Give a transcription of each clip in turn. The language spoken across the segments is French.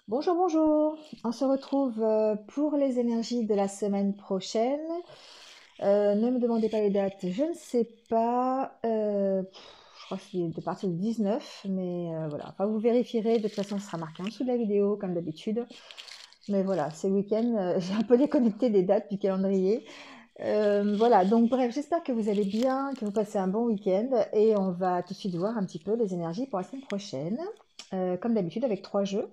Bonjour, bonjour. On se retrouve pour les énergies de la semaine prochaine. Ne me demandez pas les dates, je ne sais pas. Je crois que c'est de partir du 19, mais voilà. Enfin, vous vérifierez. De toute façon, ce sera marqué en dessous de la vidéo, comme d'habitude. Mais voilà, c'est le week-end. J'ai un peu déconnecté des dates du calendrier. Voilà, donc bref, j'espère que vous allez bien, que vous passez un bon week-end. Et on va tout de suite voir un petit peu les énergies pour la semaine prochaine. Comme d'habitude, avec 3 jeux.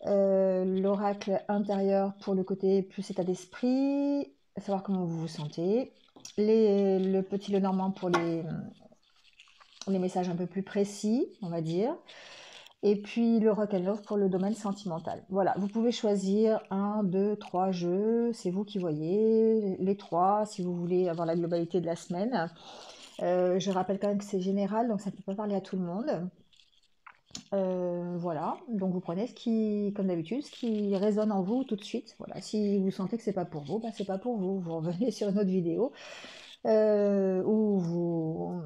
L'oracle intérieur pour le côté plus état d'esprit, savoir comment vous vous sentez. Le petit Lenormand pour les messages un peu plus précis, on va dire. Et puis le Rock and Love pour le domaine sentimental. Voilà, vous pouvez choisir un, deux, trois jeux, c'est vous qui voyez, les trois, si vous voulez avoir la globalité de la semaine. Je rappelle quand même que c'est général, donc ça ne peut pas parler à tout le monde. Voilà, donc vous prenez ce qui, comme d'habitude, ce qui résonne en vous tout de suite. Voilà, si vous sentez que c'est pas pour vous, bah c'est pas pour vous. Vous revenez sur une autre vidéo ou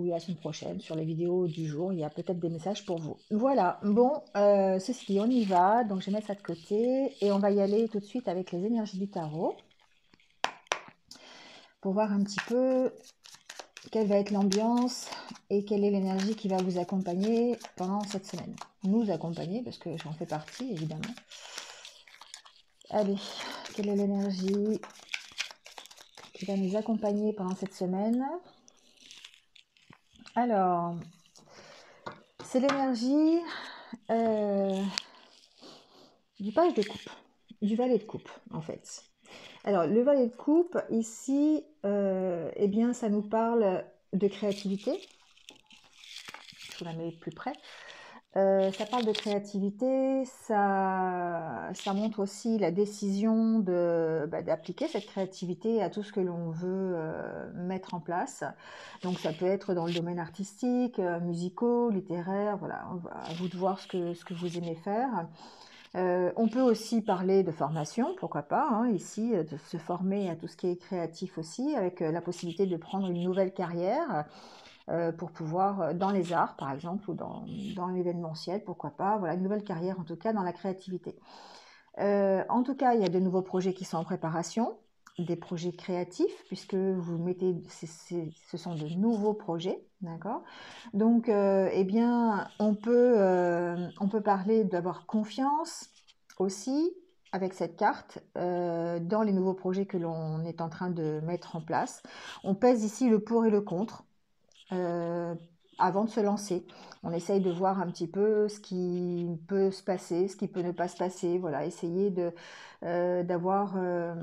la semaine prochaine sur les vidéos du jour, il y a peut-être des messages pour vous. Voilà, bon, ceci dit, on y va. Donc je vais mettre ça de côté et on va y aller tout de suite avec les énergies du tarot pour voir un petit peu quelle va être l'ambiance et quelle est l'énergie qui va vous accompagner pendant cette semaine. Nous accompagner, parce que j'en fais partie, évidemment. Allez, quelle est l'énergie qui va nous accompagner pendant cette semaine? Alors, c'est l'énergie du page de coupe, du valet de coupe, en fait. Alors, le valet de coupe, ici, eh bien, ça nous parle de créativité. Je vous la mets plus près. Ça parle de créativité, ça montre aussi la décision d'appliquer cette créativité à tout ce que l'on veut mettre en place. Donc ça peut être dans le domaine artistique, musicaux, littéraire, voilà, à vous de voir ce que vous aimez faire. On peut aussi parler de formation, pourquoi pas, hein, ici, de se former à tout ce qui est créatif aussi, avec la possibilité de prendre une nouvelle carrière pour pouvoir, dans les arts par exemple, ou dans l'événementiel, pourquoi pas, voilà, une nouvelle carrière en tout cas dans la créativité. En tout cas, il y a de nouveaux projets qui sont en préparation, des projets créatifs, puisque vous mettez, ce sont de nouveaux projets, d'accord. Donc, eh bien, on peut parler d'avoir confiance aussi avec cette carte dans les nouveaux projets que l'on est en train de mettre en place. On pèse ici le pour et le contre euh, avant de se lancer. On essaye de voir un petit peu ce qui peut se passer, ce qui peut ne pas se passer. Voilà, essayer d'avoir euh,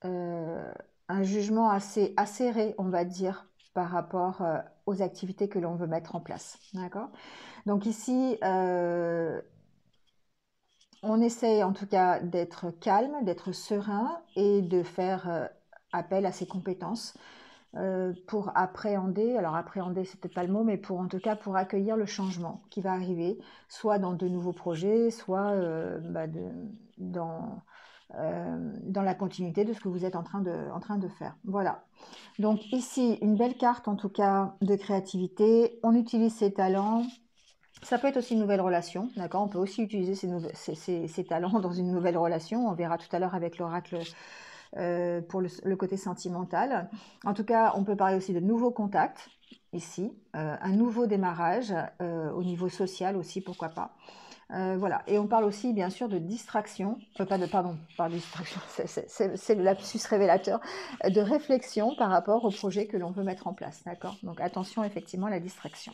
un jugement assez acéré, on va dire, par rapport aux activités que l'on veut mettre en place. D'accord. Donc ici, on essaye en tout cas d'être calme, d'être serein et de faire appel à ses compétences pour appréhender, alors appréhender c'est peut-être pas le mot, mais pour en tout cas pour accueillir le changement qui va arriver, soit dans de nouveaux projets, soit dans la continuité de ce que vous êtes en train de faire. Voilà. Donc ici, une belle carte en tout cas de créativité. On utilise ses talents. Ça peut être aussi une nouvelle relation, d'accord. On peut aussi utiliser ces talents dans une nouvelle relation. On verra tout à l'heure avec l'oracle pour le côté sentimental. En tout cas, on peut parler aussi de nouveaux contacts ici, un nouveau démarrage au niveau social aussi, pourquoi pas. Voilà, et on parle aussi bien sûr de distraction, pas de distraction, c'est le lapsus révélateur, de réflexion par rapport au projet que l'on veut mettre en place, d'accord. Donc attention effectivement à la distraction.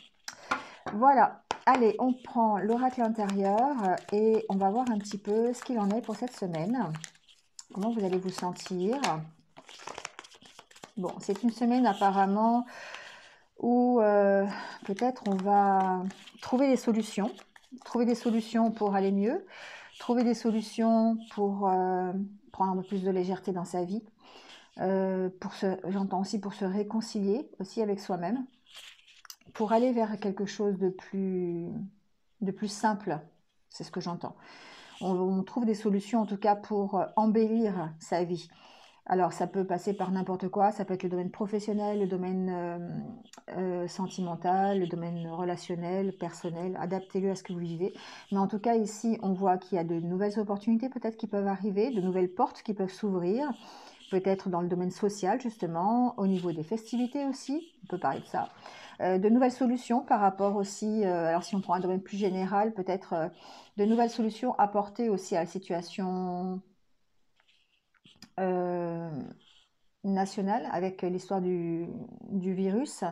Voilà, allez, on prend l'oracle intérieur et on va voir un petit peu ce qu'il en est pour cette semaine. Comment vous allez vous sentir? Bon, c'est une semaine apparemment où peut-être on va trouver des solutions pour aller mieux, trouver des solutions pour prendre un peu plus de légèreté dans sa vie, j'entends aussi pour se réconcilier aussi avec soi-même, pour aller vers quelque chose de plus simple, c'est ce que j'entends. On trouve des solutions en tout cas pour embellir sa vie. Alors, ça peut passer par n'importe quoi, ça peut être le domaine professionnel, le domaine sentimental, le domaine relationnel, personnel, adaptez-le à ce que vous vivez. Mais en tout cas, ici, on voit qu'il y a de nouvelles opportunités peut-être qui peuvent arriver, de nouvelles portes qui peuvent s'ouvrir, peut-être dans le domaine social justement, au niveau des festivités aussi, on peut parler de ça. De nouvelles solutions par rapport aussi, alors si on prend un domaine plus général, peut-être de nouvelles solutions apportées aussi à la situation euh, nationale avec l'histoire du virus.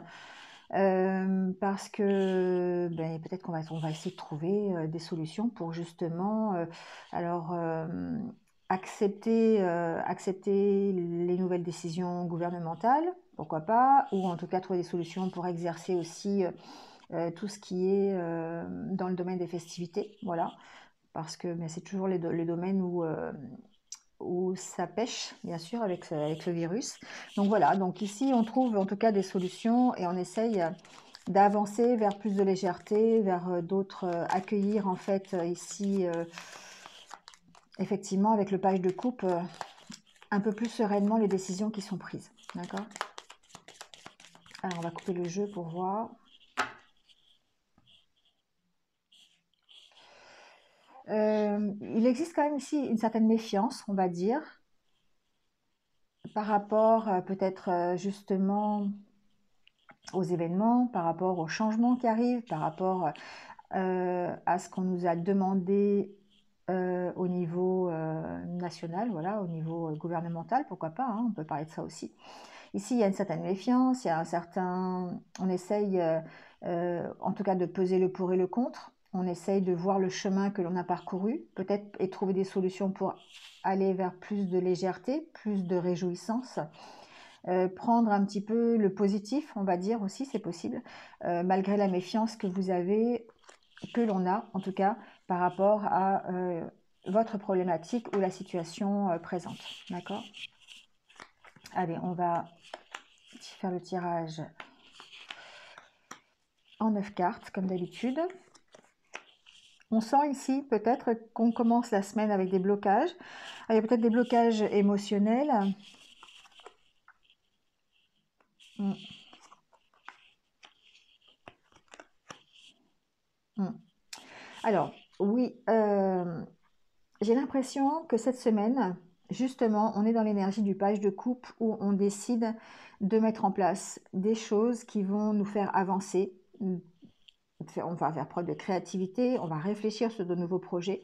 Parce que ben, peut-être on va essayer de trouver des solutions pour justement alors accepter les nouvelles décisions gouvernementales, pourquoi pas, ou en tout cas trouver des solutions pour exercer aussi tout ce qui est dans le domaine des festivités, voilà, parce que ben, c'est toujours les domaines où ça pêche, bien sûr, avec le virus. Donc voilà, donc ici, on trouve en tout cas des solutions et on essaye d'avancer vers plus de légèreté, vers d'autres, accueillir en fait ici, effectivement, avec le page de coupe, un peu plus sereinement les décisions qui sont prises. D'accord? Alors, on va couper le jeu pour voir. Il existe quand même ici une certaine méfiance, on va dire, par rapport peut-être justement aux événements, par rapport aux changements qui arrivent, par rapport à ce qu'on nous a demandé au niveau national, voilà, au niveau gouvernemental, pourquoi pas, hein, on peut parler de ça aussi. Ici, il y a une certaine méfiance, il y a un certain... On essaye, en tout cas, de peser le pour et le contre. On essaye de voir le chemin que l'on a parcouru, peut-être, et trouver des solutions pour aller vers plus de légèreté, plus de réjouissance. Prendre un petit peu le positif, on va dire aussi, c'est possible, malgré la méfiance que vous avez, que l'on a en tout cas, par rapport à votre problématique ou la situation présente. D'accord? Allez, on va faire le tirage en 9 cartes, comme d'habitude. On sent ici peut-être qu'on commence la semaine avec des blocages. Il y a peut-être des blocages émotionnels. Mm. Mm. Alors, oui, j'ai l'impression que cette semaine, justement, on est dans l'énergie du page de coupe où on décide de mettre en place des choses qui vont nous faire avancer. On va faire preuve de créativité, on va réfléchir sur de nouveaux projets.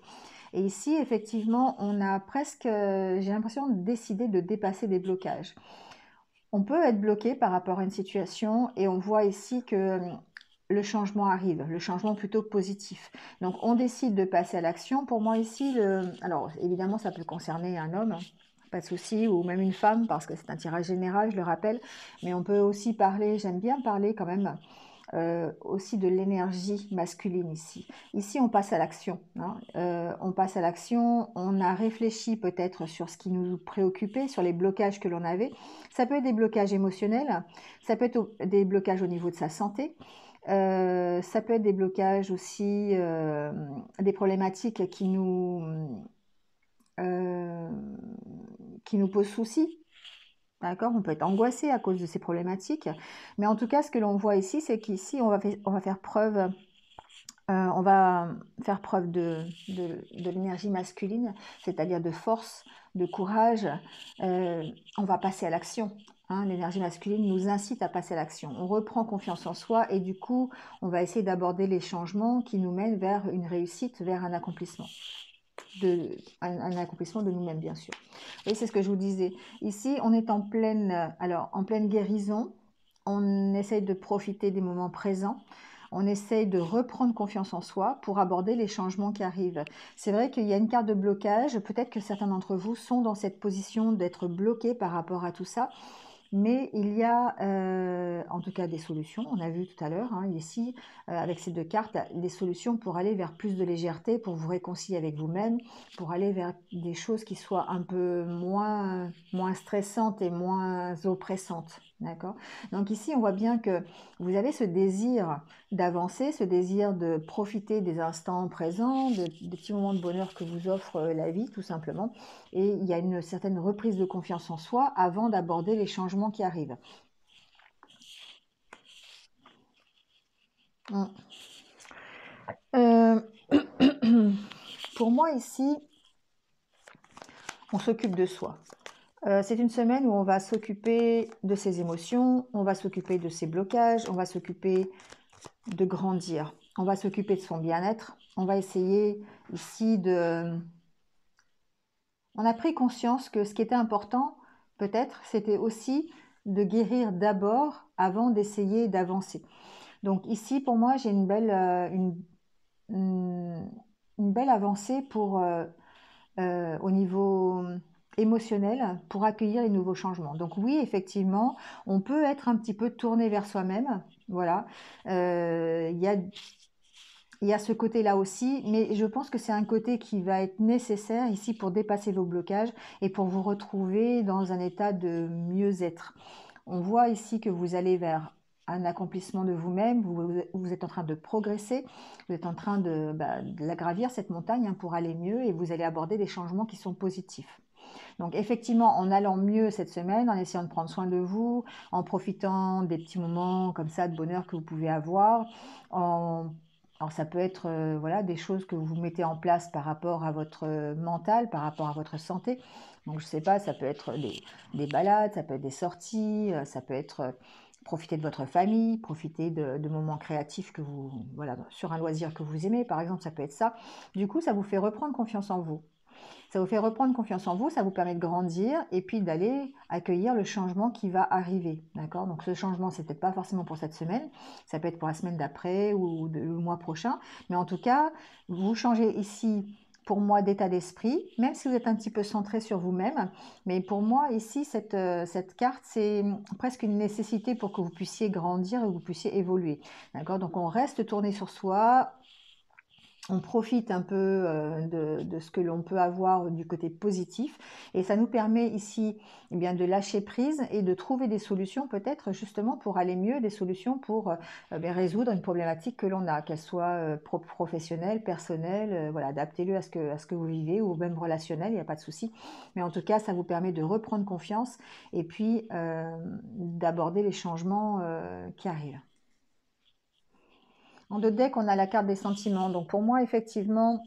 Et ici, effectivement, on a presque, j'ai l'impression, décidé de dépasser des blocages. On peut être bloqué par rapport à une situation et on voit ici que le changement arrive, le changement plutôt positif. Donc on décide de passer à l'action. Pour moi ici, alors évidemment ça peut concerner un homme, pas de souci, ou même une femme, parce que c'est un tirage général, je le rappelle, mais on peut aussi parler, j'aime bien parler quand même, aussi de l'énergie masculine ici. Ici, on passe à l'action. Hein. On passe à l'action, on a réfléchi peut-être sur ce qui nous préoccupait, sur les blocages que l'on avait. Ça peut être des blocages émotionnels, ça peut être des blocages au niveau de sa santé, ça peut être des blocages aussi, des problématiques euh, qui nous posent souci. D'accord? On peut être angoissé à cause de ces problématiques. Mais en tout cas, ce que l'on voit ici, c'est qu'ici, on va faire preuve, on va faire preuve de l'énergie masculine, c'est-à-dire de force, de courage. On va passer à l'action. Hein. L'énergie masculine nous incite à passer à l'action. On reprend confiance en soi et du coup, on va essayer d'aborder les changements qui nous mènent vers une réussite, vers un accomplissement. Un accomplissement de nous-mêmes, bien sûr. Et c'est ce que je vous disais. Ici, on est en pleine guérison. On essaye de profiter des moments présents. On essaye de reprendre confiance en soi pour aborder les changements qui arrivent. C'est vrai qu'il y a une carte de blocage. Peut-être que certains d'entre vous sont dans cette position d'être bloqués par rapport à tout ça. Mais il y a en tout cas des solutions, on a vu tout à l'heure, hein, ici, avec ces deux cartes, des solutions pour aller vers plus de légèreté, pour vous réconcilier avec vous-même, pour aller vers des choses qui soient un peu moins stressantes et moins oppressantes. D'accord? Donc ici, on voit bien que vous avez ce désir d'avancer, ce désir de profiter des instants présents, des petits moments de bonheur que vous offre la vie, tout simplement. Et il y a une certaine reprise de confiance en soi avant d'aborder les changements qui arrivent. Mm. Pour moi, ici, on s'occupe de soi. C'est une semaine où on va s'occuper de ses émotions, on va s'occuper de ses blocages, on va s'occuper de grandir, on va s'occuper de son bien-être, on va essayer ici de... On a pris conscience que ce qui était important, peut-être, c'était aussi de guérir d'abord avant d'essayer d'avancer. Donc ici, pour moi, j'ai une belle avancée au niveau émotionnel pour accueillir les nouveaux changements. Donc oui, effectivement, on peut être un petit peu tourné vers soi-même. Voilà. Il y a ce côté-là aussi, mais je pense que c'est un côté qui va être nécessaire ici pour dépasser vos blocages et pour vous retrouver dans un état de mieux-être. On voit ici que vous allez vers un accomplissement de vous-même, vous êtes en train de progresser, vous êtes en train de la gravir, cette montagne, hein, pour aller mieux, et vous allez aborder des changements qui sont positifs. Donc effectivement, en allant mieux cette semaine, en essayant de prendre soin de vous, en profitant des petits moments comme ça de bonheur que vous pouvez avoir, alors ça peut être voilà, des choses que vous mettez en place par rapport à votre mental, par rapport à votre santé. Donc je ne sais pas, ça peut être des balades, ça peut être des sorties, ça peut être profiter de votre famille, profiter de moments créatifs que vous, voilà, sur un loisir que vous aimez, par exemple, ça peut être ça. Du coup, ça vous fait reprendre confiance en vous. Ça vous fait reprendre confiance en vous, ça vous permet de grandir et puis d'aller accueillir le changement qui va arriver. D'accord? Donc ce changement, c'est peut-être pas forcément pour cette semaine, ça peut être pour la semaine d'après ou le mois prochain. Mais en tout cas, vous changez ici, pour moi, d'état d'esprit, même si vous êtes un petit peu centré sur vous-même. Mais pour moi, ici, cette carte, c'est presque une nécessité pour que vous puissiez grandir et que vous puissiez évoluer. D'accord? Donc on reste tourné sur soi, on profite un peu de ce que l'on peut avoir du côté positif et ça nous permet ici eh bien, de lâcher prise et de trouver des solutions peut-être justement pour aller mieux, des solutions pour résoudre une problématique que l'on a, qu'elle soit professionnelle, personnelle, voilà, adaptez-le à ce que vous vivez ou même relationnel, il n'y a pas de souci. Mais en tout cas, ça vous permet de reprendre confiance et puis d'aborder les changements qui arrivent. En deux decks, on a la carte des sentiments. Donc pour moi, effectivement,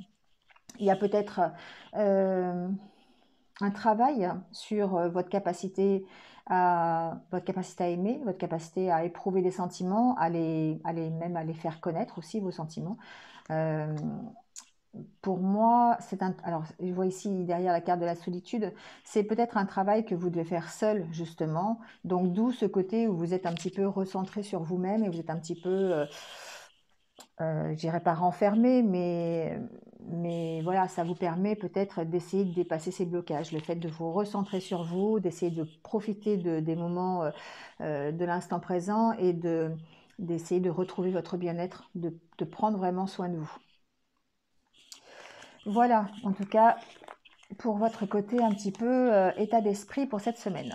il y a peut-être un travail sur votre capacité à aimer, votre capacité à éprouver des sentiments, même à les faire connaître aussi, vos sentiments. Pour moi, alors je vois ici derrière la carte de la solitude, c'est peut-être un travail que vous devez faire seul justement. Donc d'où ce côté où vous êtes un petit peu recentré sur vous-même et vous êtes un petit peu je dirais pas renfermé, mais voilà, ça vous permet peut-être d'essayer de dépasser ces blocages. Le fait de vous recentrer sur vous, d'essayer de profiter des moments de l'instant présent et d'essayer de retrouver votre bien-être, de prendre vraiment soin de vous. Voilà, en tout cas, pour votre côté un petit peu état d'esprit pour cette semaine.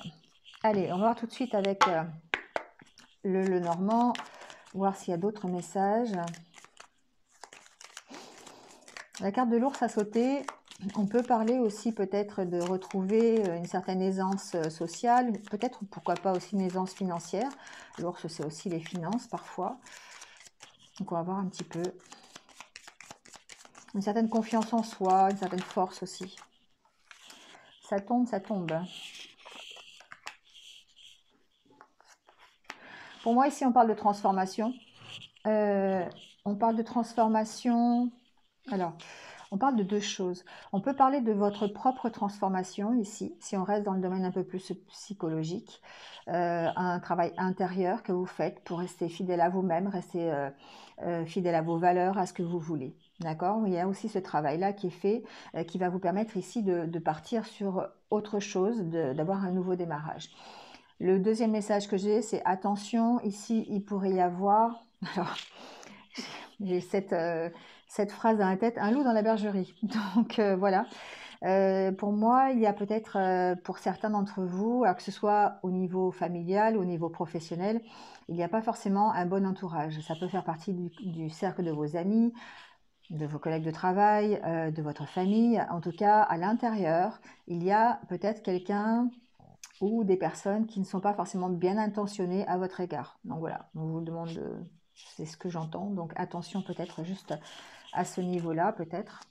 Allez, on va voir tout de suite avec le Normand, voir s'il y a d'autres messages. La carte de l'ours a sauté. On peut parler aussi peut-être de retrouver une certaine aisance sociale, peut-être pourquoi pas aussi une aisance financière. L'ours, c'est aussi les finances parfois. Donc on va voir un petit peu. Une certaine confiance en soi, une certaine force aussi. Ça tombe, ça tombe. Pour moi, ici, on parle de transformation. On parle de transformation. Alors, on parle de deux choses. On peut parler de votre propre transformation ici, si on reste dans le domaine un peu plus psychologique, un travail intérieur que vous faites pour rester fidèle à vous-même, rester fidèle à vos valeurs, à ce que vous voulez. D'accord? Il y a aussi ce travail-là qui est fait, qui va vous permettre ici de partir sur autre chose, d'avoir un nouveau démarrage. Le deuxième message que j'ai, c'est attention, ici, il pourrait y avoir... Alors, j'ai cette phrase dans la tête, un loup dans la bergerie. Donc voilà, Pour moi, il y a peut-être, pour certains d'entre vous, que ce soit au niveau familial, au niveau professionnel, il n'y a pas forcément un bon entourage. Ça peut faire partie du cercle de vos amis, de vos collègues de travail, de votre famille. En tout cas, à l'intérieur, il y a peut-être quelqu'un ou des personnes qui ne sont pas forcément bien intentionnées à votre égard. Donc voilà, on vous demande, c'est ce que j'entends. Donc attention peut-être juste à ce niveau-là, peut-être.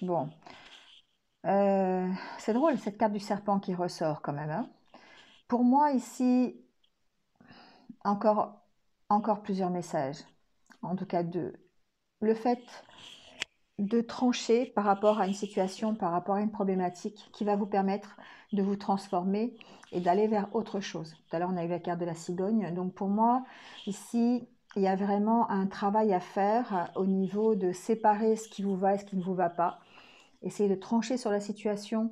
Bon, c'est drôle cette carte du serpent qui ressort quand même, hein. Pour moi ici, encore plusieurs messages, en tout cas deux. Le fait de trancher par rapport à une situation, par rapport à une problématique qui va vous permettre de vous transformer et d'aller vers autre chose. Tout à l'heure, on a eu la carte de la cigogne. Donc pour moi, ici, il y a vraiment un travail à faire au niveau de séparer ce qui vous va et ce qui ne vous va pas. Essayez de trancher sur la situation,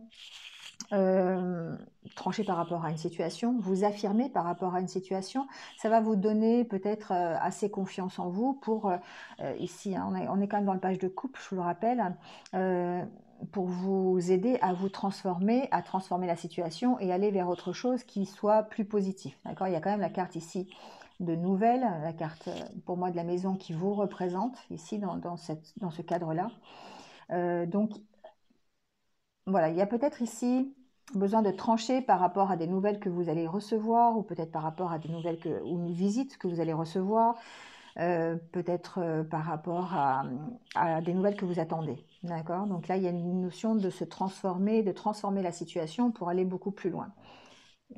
trancher par rapport à une situation, vous affirmer par rapport à une situation, ça va vous donner peut-être assez confiance en vous pour, ici, hein, on est quand même dans le page de couple, je vous le rappelle, pour vous aider à vous transformer, à transformer la situation et aller vers autre chose qui soit plus positif. D'accord ? Il y a quand même la carte ici de nouvelles, la carte pour moi de la maison qui vous représente ici dans ce cadre-là. Donc voilà, il y a peut-être ici besoin de trancher par rapport à des nouvelles que vous allez recevoir ou peut-être par rapport à des nouvelles ou une visite que vous allez recevoir, peut-être par rapport à des nouvelles que vous attendez. D'accord ? Donc là, il y a une notion de se transformer, de transformer la situation pour aller beaucoup plus loin.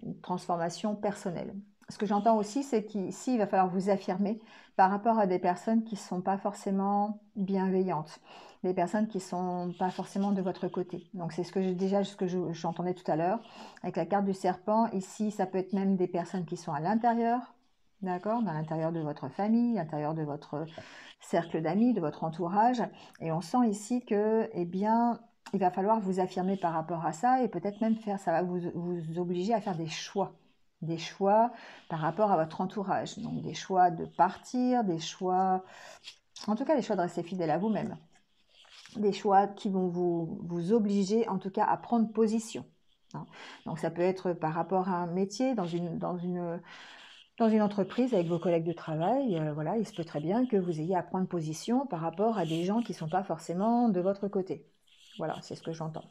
Une transformation personnelle. Ce que j'entends aussi, c'est qu'ici, il va falloir vous affirmer par rapport à des personnes qui ne sont pas forcément bienveillantes, des personnes qui ne sont pas forcément de votre côté. Donc c'est ce que j'entendais tout à l'heure. Avec la carte du serpent, ici, ça peut être même des personnes qui sont à l'intérieur, d'accord, dans l'intérieur de votre famille, à l'intérieur de votre cercle d'amis, de votre entourage. Et on sent ici que, eh bien, il va falloir vous affirmer par rapport à ça et peut-être même ça va vous obliger à faire des choix par rapport à votre entourage. Donc des choix de partir, des choix, en tout cas des choix de rester fidèle à vous-même. Des choix qui vont vous obliger en tout cas à prendre position. Donc ça peut être par rapport à un métier, dans une entreprise avec vos collègues de travail, voilà, il se peut très bien que vous ayez à prendre position par rapport à des gens qui ne sont pas forcément de votre côté. Voilà, c'est ce que j'entends.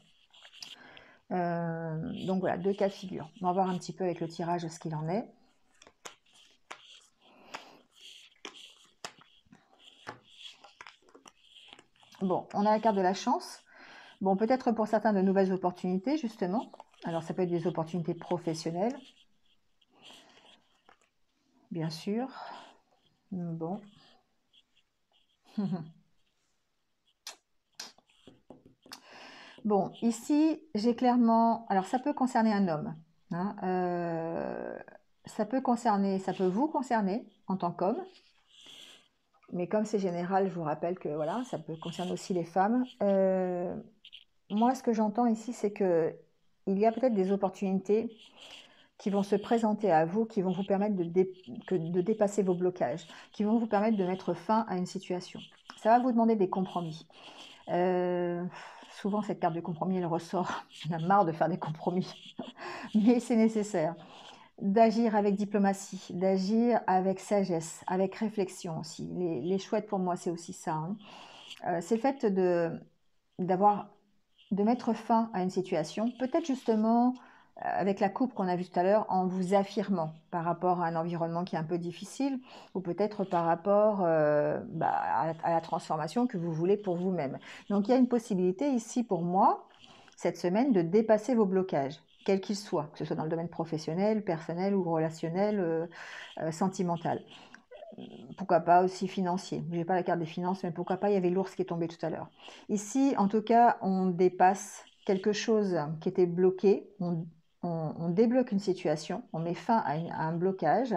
Donc voilà, deux cas de figure. On va voir un petit peu avec le tirage ce qu'il en est. Bon, on a la carte de la chance. Bon, peut-être pour certains de nouvelles opportunités, justement. Alors, ça peut être des opportunités professionnelles, bien sûr. Bon. Bon, ici, j'ai clairement... Alors, ça peut concerner un homme. Hein, ça peut vous concerner en tant qu'homme. Mais comme c'est général, je vous rappelle que voilà, ça peut concerner aussi les femmes. Moi, ce que j'entends ici, c'est que il y a peut-être des opportunités qui vont se présenter à vous, qui vont vous permettre de dépasser vos blocages, qui vont vous permettre de mettre fin à une situation. Ça va vous demander des compromis. Souvent, cette carte de compromis, elle ressort. On a marre de faire des compromis, mais c'est nécessaire. D'agir avec diplomatie, d'agir avec sagesse, avec réflexion aussi. Les chouettes, pour moi, c'est aussi ça. Hein. C'est le fait de mettre fin à une situation, peut-être justement avec la coupe qu'on a vue tout à l'heure, en vous affirmant par rapport à un environnement qui est un peu difficile, ou peut-être par rapport à la transformation que vous voulez pour vous-même. Donc il y a une possibilité ici pour moi, cette semaine, de dépasser vos blocages, quels qu'ils soient, que ce soit dans le domaine professionnel, personnel ou relationnel, sentimental. Pourquoi pas aussi financier. Je n'ai pas la carte des finances, mais pourquoi pas, il y avait l'ours qui est tombé tout à l'heure. Ici, en tout cas, on dépasse quelque chose qui était bloqué, on débloque une situation, on met fin à un blocage,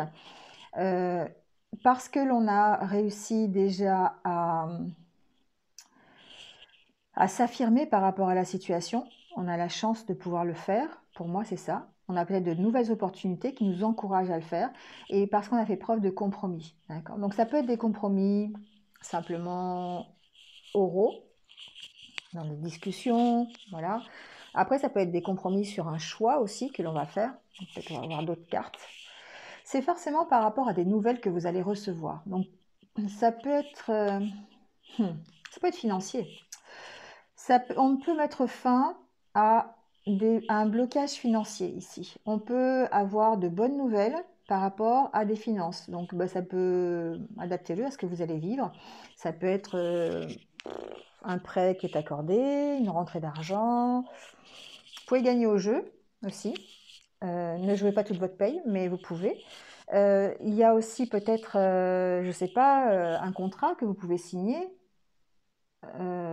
parce que l'on a réussi déjà à s'affirmer par rapport à la situation. On a la chance de pouvoir le faire, pour moi c'est ça. On a peut-être de nouvelles opportunités qui nous encouragent à le faire et parce qu'on a fait preuve de compromis. D'accord? Donc ça peut être des compromis simplement oraux, dans des discussions, voilà. Après, ça peut être des compromis sur un choix aussi que l'on va faire. Peut-être on va avoir d'autres cartes. C'est forcément par rapport à des nouvelles que vous allez recevoir. Donc ça peut être, ça peut être financier. On peut mettre fin à un blocage financier ici. On peut avoir de bonnes nouvelles par rapport à des finances. Donc ça peut adapter-le à ce que vous allez vivre. Ça peut être un prêt qui est accordé, une rentrée d'argent. Vous pouvez gagner au jeu aussi. Ne jouez pas toute votre paye, mais vous pouvez. Il y a aussi peut-être, je ne sais pas, un contrat que vous pouvez signer.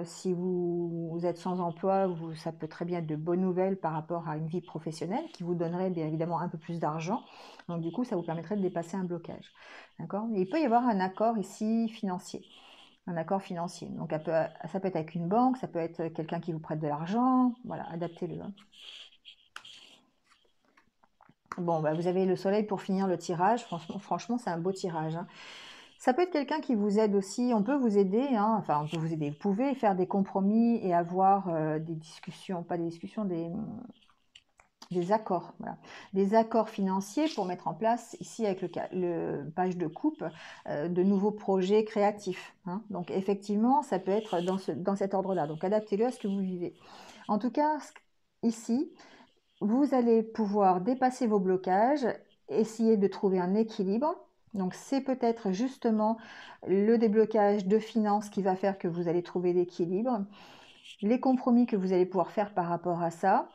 Si vous êtes sans emploi, ça peut très bien être de bonnes nouvelles par rapport à une vie professionnelle qui vous donnerait bien évidemment un peu plus d'argent. Donc du coup, ça vous permettrait de dépasser un blocage. D'accord? Il peut y avoir un accord ici financier. Un accord financier. Donc ça peut être avec une banque, ça peut être quelqu'un qui vous prête de l'argent. Voilà, adaptez-le. Hein. Bon, vous avez le soleil pour finir le tirage. Franchement, c'est un beau tirage. Hein. Ça peut être quelqu'un qui vous aide aussi. On peut vous aider. Hein. Enfin, on peut vous aider. Vous pouvez faire des compromis et avoir des discussions, pas des discussions, des accords. Voilà. Des accords financiers pour mettre en place, ici avec le page de coupe, de nouveaux projets créatifs. Hein. Donc, effectivement, ça peut être dans cet ordre-là. Donc, adaptez-le à ce que vous vivez. En tout cas, ici, vous allez pouvoir dépasser vos blocages, essayer de trouver un équilibre. Donc c'est peut-être justement le déblocage de finances qui va faire que vous allez trouver l'équilibre, les compromis que vous allez pouvoir faire par rapport à ça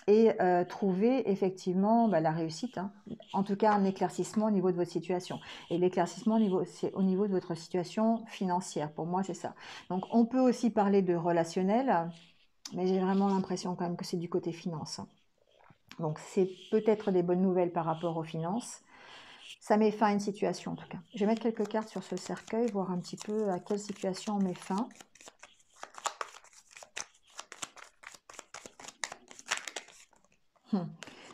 et trouver effectivement la réussite. Hein. En tout cas un éclaircissement au niveau de votre situation. Et l'éclaircissement c'est au niveau de votre situation financière. Pour moi c'est ça. Donc on peut aussi parler de relationnel, mais j'ai vraiment l'impression quand même que c'est du côté finance. Donc c'est peut-être des bonnes nouvelles par rapport aux finances. Ça met fin à une situation en tout cas. Je vais mettre quelques cartes sur ce cercueil, voir un petit peu à quelle situation on met fin. Il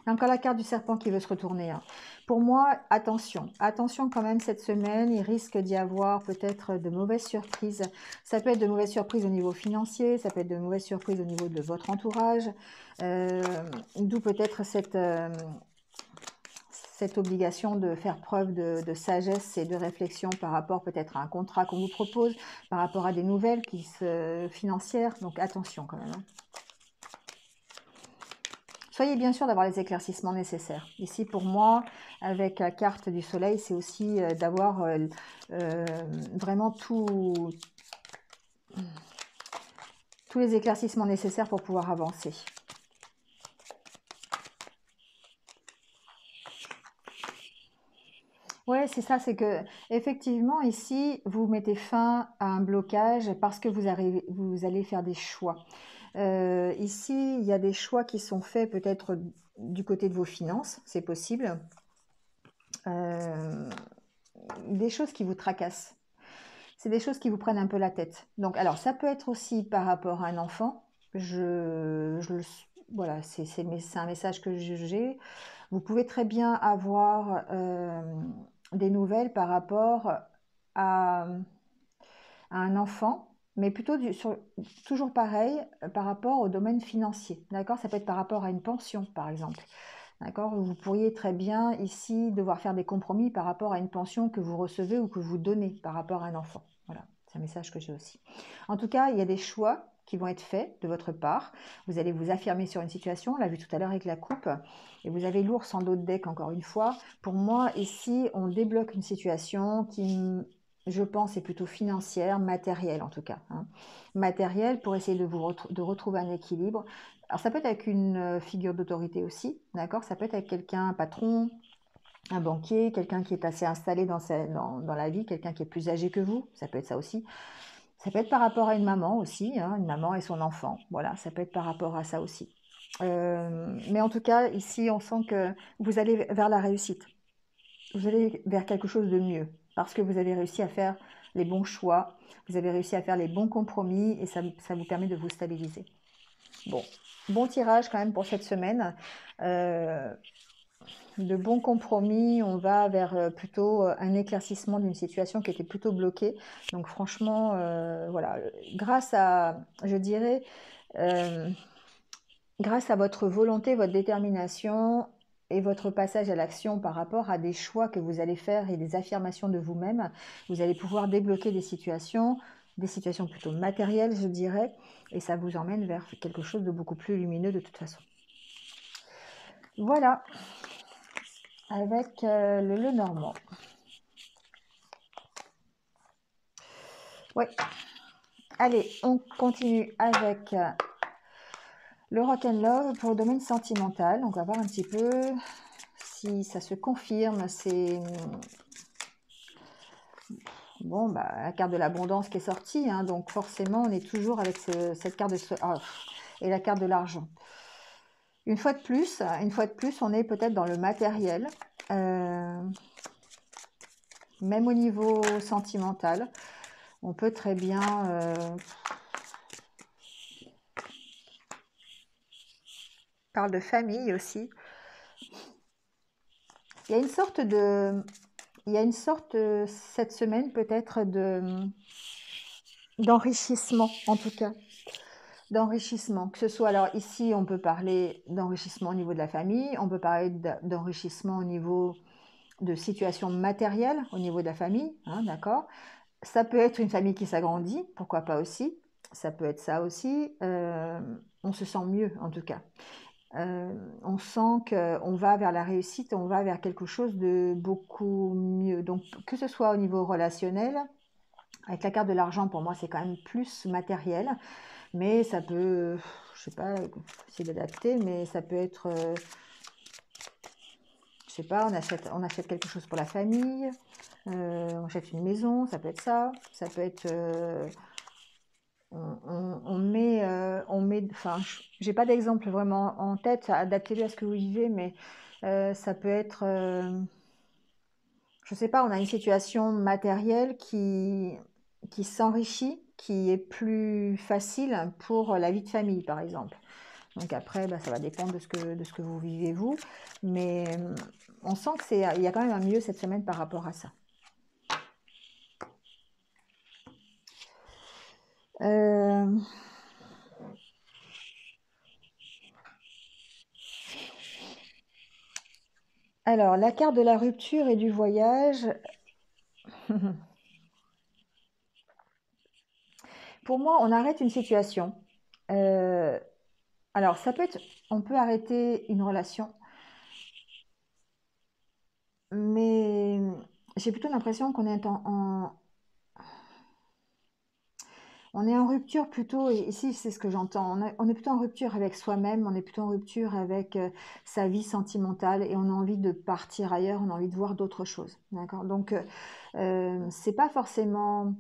y a encore la carte du serpent qui veut se retourner. Hein. Pour moi, attention. Attention quand même cette semaine, il risque d'y avoir peut-être de mauvaises surprises. Ça peut être de mauvaises surprises au niveau financier, ça peut être de mauvaises surprises au niveau de votre entourage. D'où peut-être cette obligation de faire preuve de sagesse et de réflexion par rapport peut-être à un contrat qu'on vous propose, par rapport à des nouvelles financières. Donc attention quand même. Hein. Soyez bien sûr d'avoir les éclaircissements nécessaires. Ici, pour moi, avec la carte du soleil, c'est aussi d'avoir vraiment tous les éclaircissements nécessaires pour pouvoir avancer. Ouais, c'est ça, c'est que effectivement ici, vous mettez fin à un blocage parce que vous allez faire des choix. Ici, il y a des choix qui sont faits peut-être du côté de vos finances, c'est possible. Des choses qui vous tracassent. C'est des choses qui vous prennent un peu la tête. Donc, alors, ça peut être aussi par rapport à un enfant. Voilà, c'est un message que j'ai. Vous pouvez très bien avoir des nouvelles par rapport à un enfant, mais plutôt toujours pareil par rapport au domaine financier. D'accord? Ça peut être par rapport à une pension, par exemple. D'accord? Vous pourriez très bien ici devoir faire des compromis par rapport à une pension que vous recevez ou que vous donnez par rapport à un enfant. Voilà, c'est un message que j'ai aussi. En tout cas, il y a des choix qui vont être faits de votre part. Vous allez vous affirmer sur une situation, on l'a vu tout à l'heure avec la coupe, et vous avez l'ours en dos de deck encore une fois. Pour moi, ici, on débloque une situation qui, je pense, est plutôt financière, matérielle en tout cas. Hein. Matérielle pour essayer de retrouver un équilibre. Alors ça peut être avec une figure d'autorité aussi, d'accord? Ça peut être avec quelqu'un, un patron, un banquier, quelqu'un qui est assez installé dans la vie, quelqu'un qui est plus âgé que vous, ça peut être ça aussi. Ça peut être par rapport à une maman aussi, hein, une maman et son enfant, voilà, ça peut être par rapport à ça aussi. Mais en tout cas, ici, on sent que vous allez vers la réussite. Vous allez vers quelque chose de mieux, parce que vous avez réussi à faire les bons choix, vous avez réussi à faire les bons compromis, et ça vous permet de vous stabiliser. Bon, bon tirage quand même pour cette semaine. De bons compromis, on va vers plutôt un éclaircissement d'une situation qui était plutôt bloquée. Donc franchement, voilà, grâce à, je dirais, euh, grâce à votre volonté, votre détermination et votre passage à l'action par rapport à des choix que vous allez faire et des affirmations de vous-même, vous allez pouvoir débloquer des situations plutôt matérielles, je dirais, et ça vous emmène vers quelque chose de beaucoup plus lumineux de toute façon. Voilà, avec le Lenormand. Ouais. Allez, on continue avec le Rock'n'Love pour le domaine sentimental. Donc, on va voir un petit peu si ça se confirme. C'est bon, bah, la carte de l'abondance qui est sortie, hein, donc forcément, on est toujours avec cette carte de et la carte de l'argent. Une fois de plus, on est peut-être dans le matériel, même au niveau sentimental. On peut très bien parle de famille aussi. Il y a une sorte de, cette semaine peut-être d'enrichissement, en tout cas, d'enrichissement. Que ce soit, alors ici, on peut parler d'enrichissement au niveau de la famille, on peut parler d'enrichissement au niveau de situation matérielle, au niveau de la famille, hein, d'accord. Ça peut être une famille qui s'agrandit, pourquoi pas aussi. Ça peut être ça aussi. On se sent mieux, en tout cas. On sent qu'on va vers la réussite, on va vers quelque chose de beaucoup mieux. Donc, que ce soit au niveau relationnel, avec la carte de l'argent, pour moi, c'est quand même plus matériel, mais ça peut, je sais pas, essayer d'adapter, mais ça peut être, je sais pas, on achète quelque chose pour la famille, on achète une maison, ça peut être ça, ça peut être, on met, enfin, j'ai pas d'exemple vraiment en tête, adaptez-le à ce que vous vivez, mais ça peut être, je sais pas, on a une situation matérielle qui s'enrichit, qui est plus facile pour la vie de famille, par exemple. Donc après, bah, ça va dépendre de ce que vous vivez vous, mais on sent que il y a quand même un mieux cette semaine par rapport à ça. Alors, la carte de la rupture et du voyage. Pour moi, on arrête une situation. Euh, alors, ça peut être, on peut arrêter une relation, mais j'ai plutôt l'impression qu'on est on est en rupture plutôt, et ici c'est ce que j'entends, on est plutôt en rupture avec soi-même, on est plutôt en rupture avec sa vie sentimentale et on a envie de partir ailleurs, on a envie de voir d'autres choses. D'accord. Donc, c'est pas forcément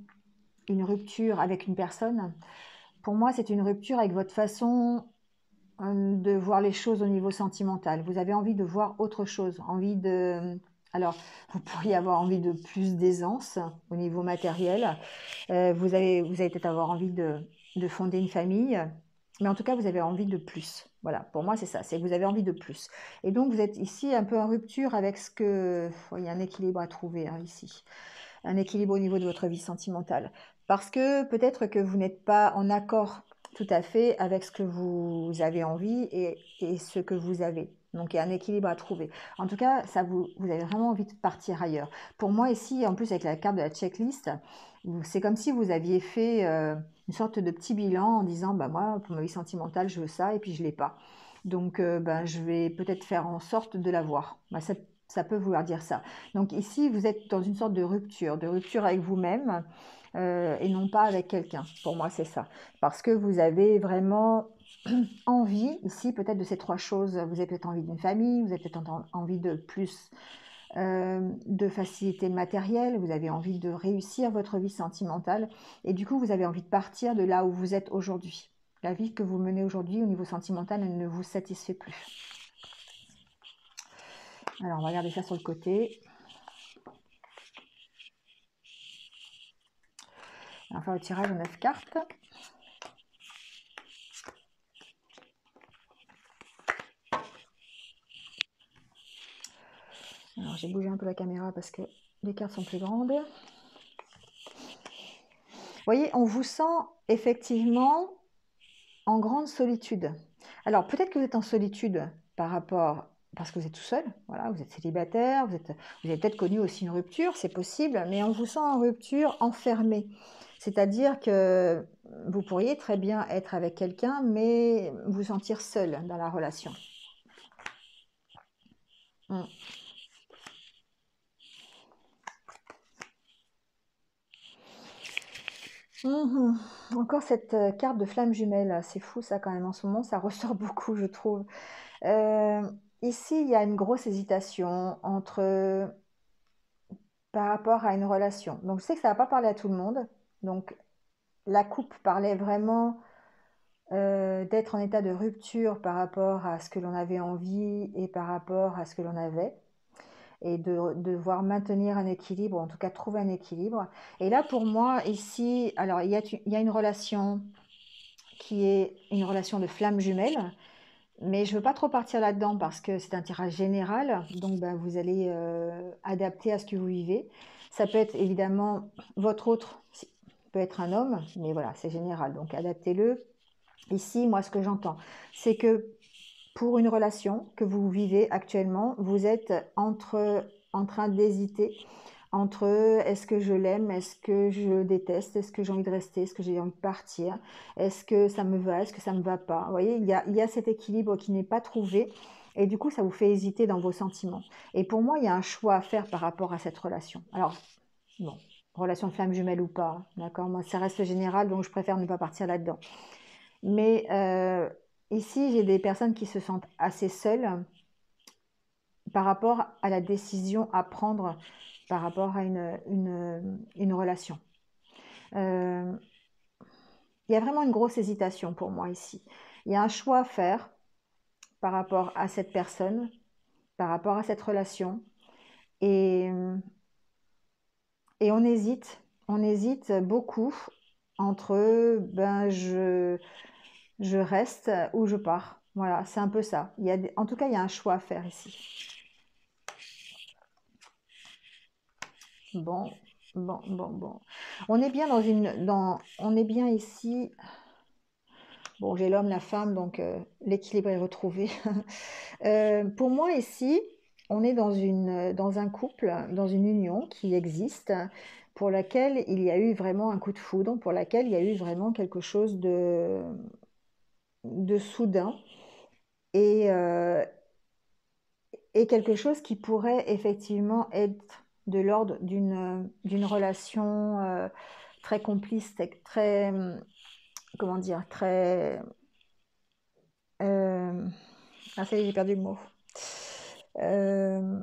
une rupture avec une personne. Pour moi, c'est une rupture avec votre façon de voir les choses au niveau sentimental. Vous avez envie de voir autre chose, envie de... Alors, vous pourriez avoir envie de plus d'aisance au niveau matériel. Vous allez peut-être avoir envie de fonder une famille. Mais en tout cas, vous avez envie de plus. Voilà, pour moi, c'est ça. C'est que vous avez envie de plus. Et donc, vous êtes ici un peu en rupture avec ce que... Il y a un équilibre à trouver hein, ici. Un équilibre au niveau de votre vie sentimentale. Parce que peut-être que vous n'êtes pas en accord tout à fait avec ce que vous avez envie et ce que vous avez. Donc il y a un équilibre à trouver. En tout cas, vous avez vraiment envie de partir ailleurs. Pour moi ici, en plus avec la carte de la checklist, c'est comme si vous aviez fait une sorte de petit bilan en disant, bah moi, pour ma vie sentimentale, je veux ça et puis je l'ai pas. Donc ben, je vais peut-être faire en sorte de l'avoir. Bah, ça peut vouloir dire ça. Donc ici, vous êtes dans une sorte de rupture avec vous-même et non pas avec quelqu'un. Pour moi, c'est ça. Parce que vous avez vraiment envie, ici, peut-être de ces trois choses. Vous avez peut-être envie d'une famille, vous avez peut-être envie de plus de facilité matérielle, vous avez envie de réussir votre vie sentimentale et du coup, vous avez envie de partir de là où vous êtes aujourd'hui. La vie que vous menez aujourd'hui au niveau sentimental, elle ne vous satisfait plus. Alors, on va regarder ça sur le côté. On va faire le tirage aux 9 cartes. Alors, j'ai bougé un peu la caméra parce que les cartes sont plus grandes. Vous voyez, on vous sent effectivement en grande solitude. Alors, peut-être que vous êtes en solitude parce que vous êtes tout seul, voilà, vous êtes célibataire, vous avez peut-être connu aussi une rupture, c'est possible, mais on vous sent en rupture, enfermé. C'est-à-dire que vous pourriez très bien être avec quelqu'un, mais vous sentir seul dans la relation. Mm. Mhm. Encore cette carte de flamme jumelle, c'est fou ça quand même, en ce moment ça ressort beaucoup je trouve. Euh, Ici il y a une grosse hésitation par rapport à une relation. Donc je sais que ça va pas parler à tout le monde, donc la coupe parlait vraiment d'être en état de rupture par rapport à ce que l'on avait envie et par rapport à ce que l'on avait, et de devoir maintenir un équilibre, ou en tout cas trouver un équilibre. Et là pour moi ici, alors il y a une relation qui est une relation de flamme jumelle, mais je ne veux pas trop partir là-dedans parce que c'est un tirage général, donc ben, vous allez adapter à ce que vous vivez. Ça peut être évidemment votre autre, peut être un homme, mais voilà, c'est général, donc adaptez-le. Ici, moi, ce que j'entends, c'est que pour une relation que vous vivez actuellement, vous êtes en train d'hésiter entre est-ce que je l'aime, est-ce que je déteste, est-ce que j'ai envie de rester, est-ce que j'ai envie de partir, est-ce que ça me va, est-ce que ça ne me va pas. Vous voyez, il y a cet équilibre qui n'est pas trouvé et du coup, ça vous fait hésiter dans vos sentiments. Et pour moi, il y a un choix à faire par rapport à cette relation. Alors, bon, relation de flamme jumelle ou pas, d'accord, moi, ça reste général, donc je préfère ne pas partir là-dedans. Mais ici, j'ai des personnes qui se sentent assez seules par rapport à la décision à prendre par rapport à une relation. Euh, il y a vraiment une grosse hésitation pour moi ici. Il y a un choix à faire par rapport à cette personne, par rapport à cette relation. Et, et on hésite beaucoup entre je reste ou je pars. Voilà, c'est un peu ça. En tout cas, il y a un choix à faire ici. Bon, bon. On est bien on est bien ici. Bon, j'ai l'homme, la femme, donc l'équilibre est retrouvé. Pour moi ici, on est dans un couple, dans une union qui existe, pour laquelle il y a eu vraiment un coup de foudre, pour laquelle il y a eu vraiment quelque chose de soudain et, et quelque chose qui pourrait effectivement être de l'ordre d'une relation très complice, très, comment dire, très... ah, ça y est, j'ai perdu le mot. Euh,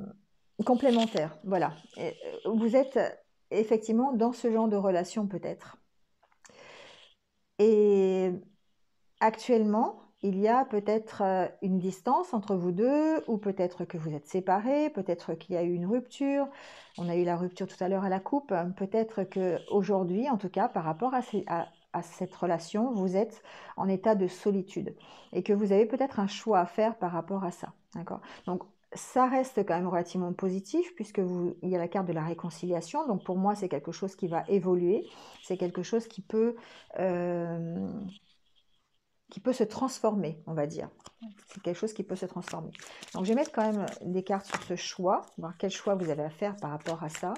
Complémentaire, voilà. Vous êtes effectivement dans ce genre de relation peut-être. Et actuellement, il y a peut-être une distance entre vous deux, ou peut-être que vous êtes séparés, peut-être qu'il y a eu une rupture. On a eu la rupture tout à l'heure à la coupe. Peut-être qu'aujourd'hui, en tout cas, par rapport à cette relation, vous êtes en état de solitude et que vous avez peut-être un choix à faire par rapport à ça. D'accord? Donc, ça reste quand même relativement positif puisque il y a la carte de la réconciliation. Donc, pour moi, c'est quelque chose qui va évoluer. C'est quelque chose qui peut se transformer, on va dire. C'est quelque chose qui peut se transformer. Donc, je vais mettre quand même des cartes sur ce choix, voir quel choix vous avez à faire par rapport à ça.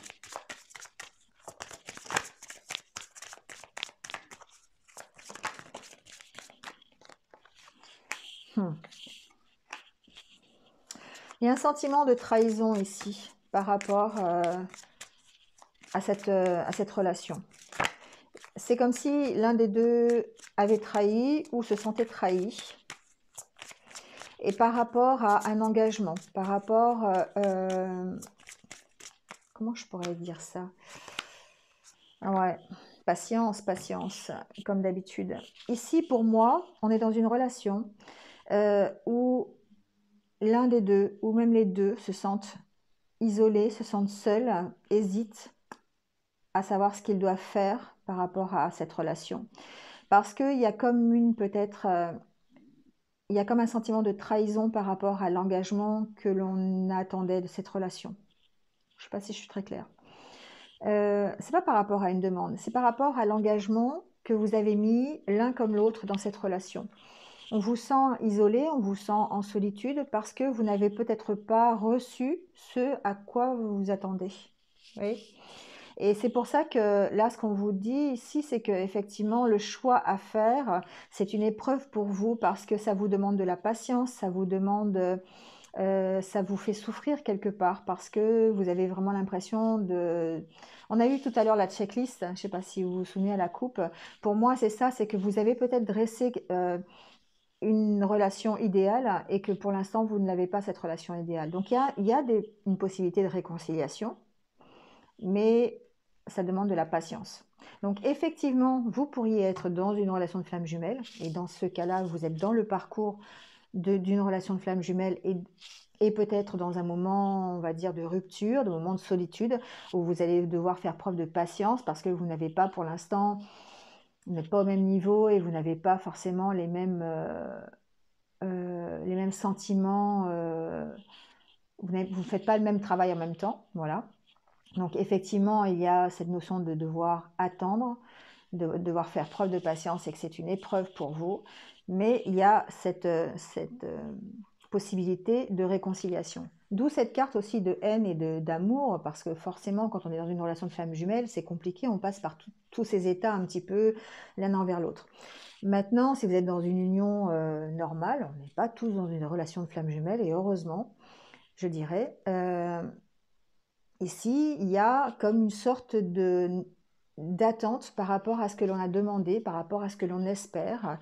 Il y a un sentiment de trahison ici par rapport à cette relation. C'est comme si l'un des deux avait trahi ou se sentait trahi. Et par rapport à un engagement, par rapport... comment je pourrais dire ça? Ouais, patience, comme d'habitude. Ici, pour moi, on est dans une relation où l'un des deux, ou même les deux, se sentent isolés, se sentent seuls, hésitent à savoir ce qu'ils doivent faire par rapport à cette relation. Parce qu'il y a comme il y a comme un sentiment de trahison par rapport à l'engagement que l'on attendait de cette relation. Je ne sais pas si je suis très claire. C'est pas par rapport à une demande, c'est par rapport à l'engagement que vous avez mis l'un comme l'autre dans cette relation. On vous sent isolé, on vous sent en solitude parce que vous n'avez peut-être pas reçu ce à quoi vous vous attendez. Oui. Et c'est pour ça que là, ce qu'on vous dit ici, c'est que effectivement, le choix à faire, c'est une épreuve pour vous parce que ça vous demande de la patience, ça vous demande, ça vous fait souffrir quelque part parce que vous avez vraiment l'impression de... On a eu tout à l'heure la checklist, je ne sais pas si vous vous souvenez à la coupe. Pour moi, c'est ça, c'est que vous avez peut-être dressé une relation idéale et que pour l'instant, vous ne l'avez pas cette relation idéale. Donc, il y a une possibilité de réconciliation, mais ça demande de la patience. Donc effectivement, vous pourriez être dans une relation de flamme jumelle, et dans ce cas-là, vous êtes dans le parcours d'une relation de flamme jumelle et peut-être dans un moment, on va dire, de rupture, de moment de solitude, où vous allez devoir faire preuve de patience parce que vous n'avez pas pour l'instant, vous n'êtes pas au même niveau et vous n'avez pas forcément les mêmes sentiments, vous ne faites pas le même travail en même temps, voilà. Donc effectivement, il y a cette notion de devoir attendre, de devoir faire preuve de patience et que c'est une épreuve pour vous, mais il y a cette possibilité de réconciliation. D'où cette carte aussi de haine et d'amour, parce que forcément, quand on est dans une relation de flamme jumelle, c'est compliqué, on passe par tous ces états un petit peu l'un envers l'autre. Maintenant, si vous êtes dans une union normale, on n'est pas tous dans une relation de flamme jumelle, et heureusement, je dirais, ici, il y a comme une sorte d'attente par rapport à ce que l'on a demandé, par rapport à ce que l'on espère.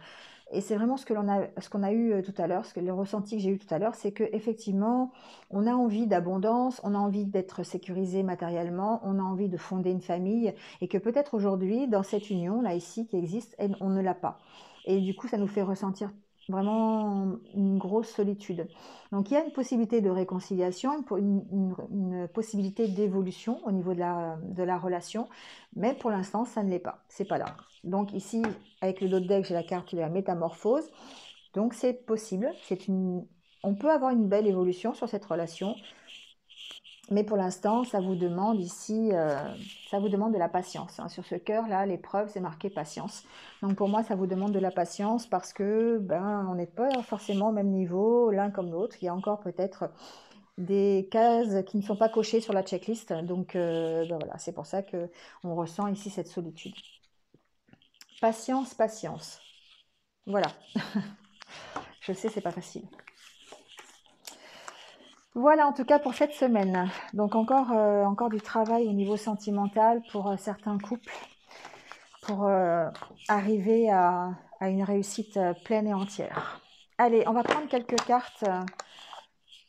Et c'est vraiment ce qu'on a eu tout à l'heure, le ressenti que j'ai eu tout à l'heure, c'est qu'effectivement, on a envie d'abondance, on a envie d'être sécurisé matériellement, on a envie de fonder une famille, et que peut-être aujourd'hui, dans cette union, là, ici, qui existe, on ne l'a pas. Et du coup, ça nous fait ressentir vraiment une grosse solitude. Donc il y a une possibilité de réconciliation, une possibilité d'évolution au niveau de la relation, mais pour l'instant, ça ne l'est pas. C'est pas là. Donc ici, avec le dos de deck, j'ai la carte de la métamorphose. Donc c'est possible. On peut avoir une belle évolution sur cette relation, mais pour l'instant, ça vous demande ici, ça vous demande de la patience. Hein. Sur ce cœur-là, l'épreuve, c'est marqué patience. Donc pour moi, ça vous demande de la patience parce que on n'est pas forcément au même niveau l'un comme l'autre. Il y a encore peut-être des cases qui ne sont pas cochées sur la checklist. Donc voilà, c'est pour ça qu'on ressent ici cette solitude. Patience, patience. Voilà. Je sais, c'est pas facile. Voilà en tout cas pour cette semaine. Donc encore du travail au niveau sentimental pour certains couples, pour arriver à une réussite pleine et entière. Allez, on va prendre quelques cartes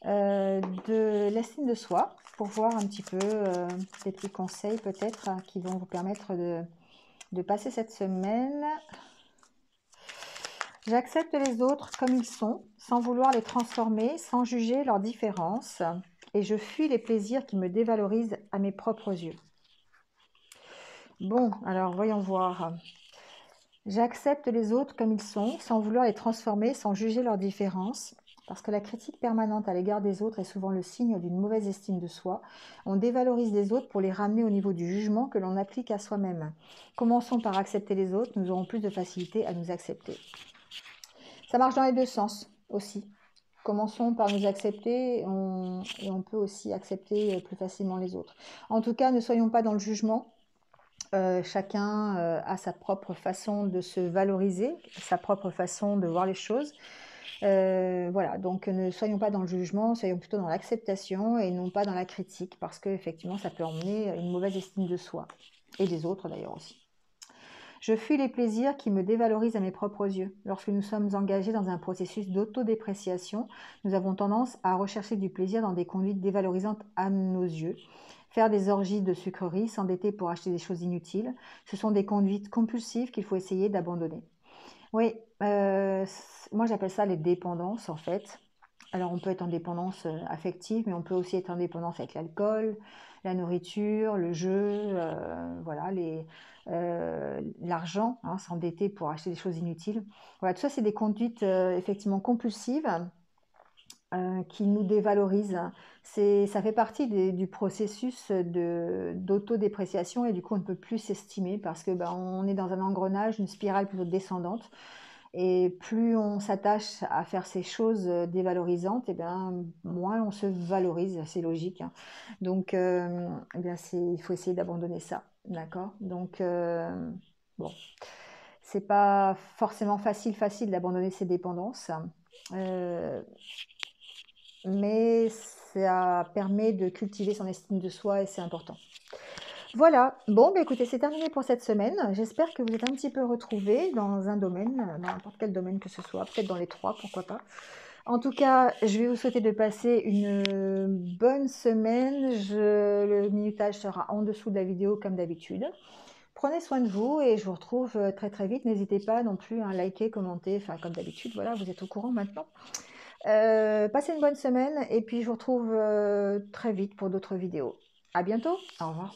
de l'estime de soi pour voir un petit peu des petits conseils peut-être qui vont vous permettre de passer cette semaine. J'accepte les autres comme ils sont, sans vouloir les transformer, sans juger leurs différences, et je fuis les plaisirs qui me dévalorisent à mes propres yeux. Bon, alors voyons voir. J'accepte les autres comme ils sont, sans vouloir les transformer, sans juger leurs différences, parce que la critique permanente à l'égard des autres est souvent le signe d'une mauvaise estime de soi. On dévalorise les autres pour les ramener au niveau du jugement que l'on applique à soi-même. Commençons par accepter les autres, nous aurons plus de facilité à nous accepter. Ça marche dans les deux sens aussi. Commençons par nous accepter et on peut aussi accepter plus facilement les autres. En tout cas, ne soyons pas dans le jugement. Chacun a sa propre façon de se valoriser, sa propre façon de voir les choses. Voilà, donc ne soyons pas dans le jugement, soyons plutôt dans l'acceptation et non pas dans la critique, parce qu'effectivement, ça peut emmener une mauvaise estime de soi et des autres d'ailleurs aussi. Je fuis les plaisirs qui me dévalorisent à mes propres yeux. Lorsque nous sommes engagés dans un processus d'autodépréciation, nous avons tendance à rechercher du plaisir dans des conduites dévalorisantes à nos yeux. Faire des orgies de sucreries, s'endetter pour acheter des choses inutiles, ce sont des conduites compulsives qu'il faut essayer d'abandonner. Oui, moi j'appelle ça les dépendances en fait. Alors on peut être en dépendance affective, mais on peut aussi être en dépendance avec l'alcool, la nourriture, le jeu, voilà, l'argent, hein, s'endetter pour acheter des choses inutiles. Voilà, tout ça c'est des conduites effectivement compulsives qui nous dévalorise. Ça fait partie du processus d'autodépréciation et du coup on ne peut plus s'estimer parce que on est dans un engrenage, une spirale plutôt descendante. Et plus on s'attache à faire ces choses dévalorisantes, et bien moins on se valorise, c'est logique, hein. Donc, il faut essayer d'abandonner ça, d'accord? Donc, bon, c'est pas forcément facile d'abandonner ses dépendances, euh, mais ça permet de cultiver son estime de soi et c'est important. Voilà, bon, écoutez, c'est terminé pour cette semaine. J'espère que vous êtes un petit peu retrouvés dans un domaine, dans n'importe quel domaine que ce soit, peut-être dans les trois, pourquoi pas. En tout cas, je vais vous souhaiter de passer une bonne semaine. Le minutage sera en dessous de la vidéo comme d'habitude. Prenez soin de vous et je vous retrouve très très vite. N'hésitez pas non plus à liker, commenter, enfin comme d'habitude, voilà, vous êtes au courant maintenant. Passez une bonne semaine et puis je vous retrouve très vite pour d'autres vidéos. À bientôt, au revoir.